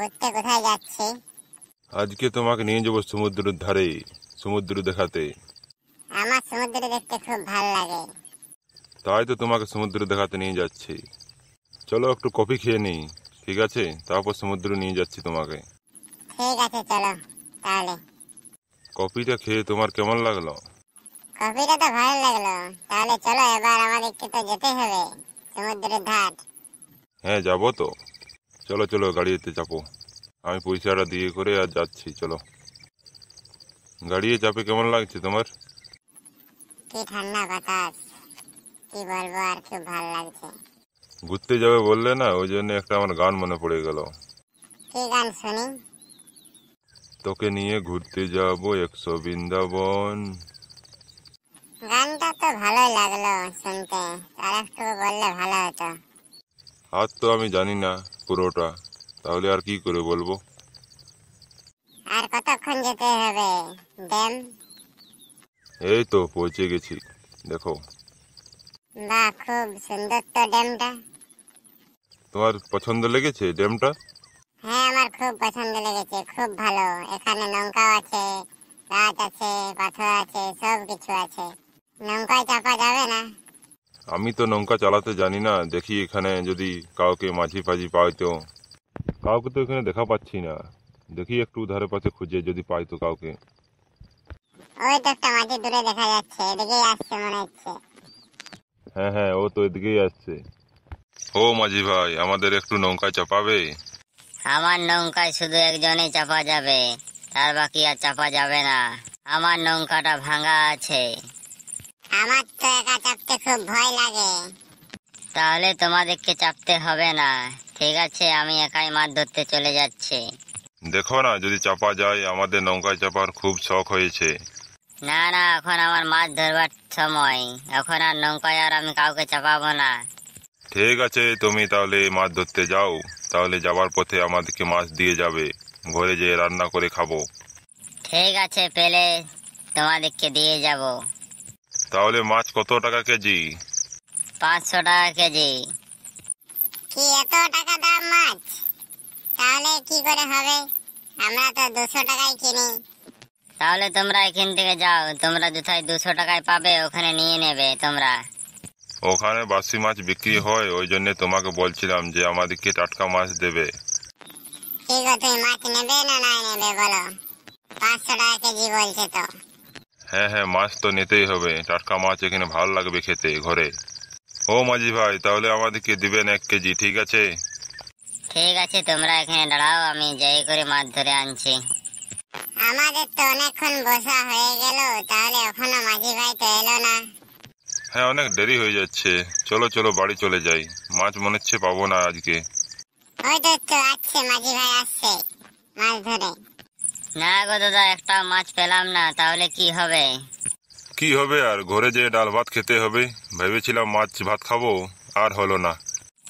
ঘুরতে কোথায় যাচ্ছি? আজকে তোমাকে নিয়ে যাবো সমুদ্রের ধারে, সমুদ্র দেখাতে। আমার সমুদ্র দেখতে খুব ভালো লাগে। তাই তো তোমাকে সমুদ্র দেখাতে নিয়ে যাচ্ছি। চলো একটু কফি খেয়ে নিই, ঠিক আছে? তারপর সমুদ্র নিয়ে যাচ্ছি তোমাকে। ঠিক আছে, চলো তাহলে। কফিটা খেয়ে তোমার কেমন লাগলো? কফিটা তো ভালো লাগলো। তাহলে চলো, এবার আমাদেরকে তো যেতে হবে সমুদ্রের ধার। হ্যাঁ, যাবো তো। চলো চলো, গাড়িতে চাপো। আমি পয়সাটা দিয়ে করে আর যাচ্ছি, চলো। গাড়িতে চাপে কেমন লাগছে তোমার? কি ঠান্ডা বাতাস, কি বলবো, আর খুব ভালো লাগছে। ঘুরতে যাবে বললে না, ওই জন্য একটা আমার গান মনে পড়ে গেল। কি গান শুনি? তোকে নিয়ে ঘুরতে যাবো 100 বৃন্দাবন। গানটা তো ভালোই লাগলো শুনতে, আর একটু বললে ভালো হতো। আর তো আমি জানি না পুরোটা, তাহলে আর কি করে বলবো? আর কতক্ষণ যেতে হবে ড্যাম? এই তো পৌঁছে গেছি, দেখো। বাহ, খুব সুন্দর তো ড্যামটা। তোমার পছন্দ লেগেছে ড্যামটা? হ্যাঁ, আমার খুব পছন্দ লেগেছে, খুব ভালো। এখানে নৌকাও আছে, গাছ আছে, পাথর আছে, সব কিছু আছে। নৌকায় চাপা যাবে না? আমি তো নৌকা চালাতে জানি না, দেখি এখানে যদি কাউকে মাঝি ফাঝি পাই তো। কাউকে তো এখানে দেখা পাচ্ছি না, দেখি একটু ধারে পাশে খুঁজে যদি পাই তো কাউকে। ওই তো একটা মাঝি দূরে দেখা যাচ্ছে, এদিকেই আসছে মনে হচ্ছে। হ্যাঁ হ্যাঁ, ও তো এদিকেই আসছে। ও মাঝি ভাই, আমাদের একটু নৌকায় চাপাবে? আমার নৌকায় শুধু একজনই চাপা যাবে, তার বাকি আর চাপা যাবে না। আমার নৌকাটা ভাঙা আছে। আমার তো একা চাপতে খুব ভয় লাগে। তাহলে তোমাদেরকে চাপতে হবে না, ঠিক আছে? আমি একাই মাছ ধরতে চলে যাচ্ছি। দেখো না, যদি চাপা যায়, আমাদের নৌকায় চাপার খুব শখ হয়েছে। না না, এখন আমার মাছ ধরবার সময়, এখন আর নৌকায় আর আমি কাউকে চাপাবো না। ঠিক আছে, তুমি তাহলে মাছ ধরতে যাও। তাহলে যাবার পথে আমাদেরকে মাছ দিয়ে যাবে, ঘরে যেয়ে রান্না করে খাবো। ঠিক আছে, পেলে তোমাদেরকে দিয়ে যাব। তাহলে মাছ কত টাকা কেজি? 500 টাকা কেজি। কি এত টাকা দাম মাছ? তাহলে কি করে হবে? আমরা তো 200 টাকায় কিনি। তাহলে তোমরা এখান থেকে যাও, তোমরা কোথায় 200 টাকায় পাবে ওখানে নিয়ে নেবে তোমরা। ওখানে বাসি মাছ বিক্রি হয়, ওই জন্য তোমাকে বলছিলাম যে আমাদেরকে টাটকা মাছ দেবে। কি গো, তুমি মাছ নেবে না নাই নেবে বলো? 500 টাকা কেজি বলছে তো। হ্যাঁ হ্যাঁ, মাছ তো নিতেই হবে, টাটকা মাছ এখানে ভালো লাগবে খেতে ঘরে। ও মাঝি ভাই, তাহলে আমাদেরকে দিবেন 1 কেজি, ঠিক আছে? ঠিক আছে, তোমরা এখানে দাঁড়াও, আমি যাই করে মাছ ধরে আনছি। আমাদের তো অনেকক্ষণ বসা হয়ে গেল, তাহলে এখনো মাঝি ভাই তো এলো না। হ্যাঁ, অনেক দেরি হয়ে যাচ্ছে। চলো চলো, বাড়ি চলে যাই। মাছ মনে হচ্ছে পাবো না আজকে। ওই তো আসছে মাঝি ভাই, আসছে মাছ ধরে। না গো দাদা, একটা মাছ পেলাম না, তাহলে কি হবে? কি হবে আর, ঘরে যেয়ে ডাল ভাত খেতে হবে। ভেবেছিলাম মাছ ভাত খাবো, আর হলো না।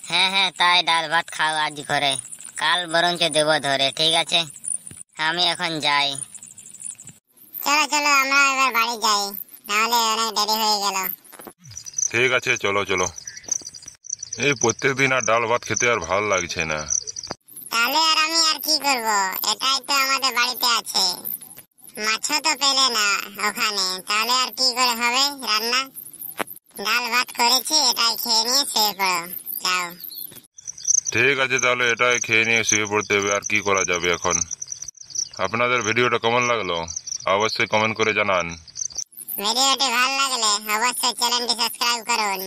হ্যাঁ হ্যাঁ, তাই ডাল ভাত খাও আজ করে, কাল বরঞ্চ দেবো ধরে, ঠিক আছে? আমি এখন যাই। চলো চলো, আমরা এবার বাড়ি যাই, নাহলে অনেক দেরি হয়ে গেল। ঠিক আছে, চলো চলো। এই প্রত্যেক দিন আর ডাল ভাত খেতে আর ভালো লাগছে না। তাহলে আর আমি আর কি করব? এটাই তো আমাদের বাড়িতে আছে। মাছও তো পেলে না ওখানে, তাহলে আর কি করে হবে রান্না? ডাল ভাত করেছি, এটাই খেয়ে নিয়ে শুয়ে পড়ো, যাও। ঠিক আছে, তাহলে এটাই খেয়ে নিয়ে শুয়ে পড়তে হবে, আর কি করা যাবে এখন। আপনাদের ভিডিওটা কেমন লাগলো অবশ্যই কমেন্ট করে জানান। ভিডিওটি ভালো লাগলে অবশ্যই চ্যানেলটি সাবস্ক্রাইব করুন।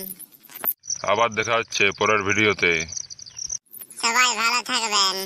আবার দেখা হচ্ছে পরের ভিডিওতে। সবাই ভালো থাকবেন।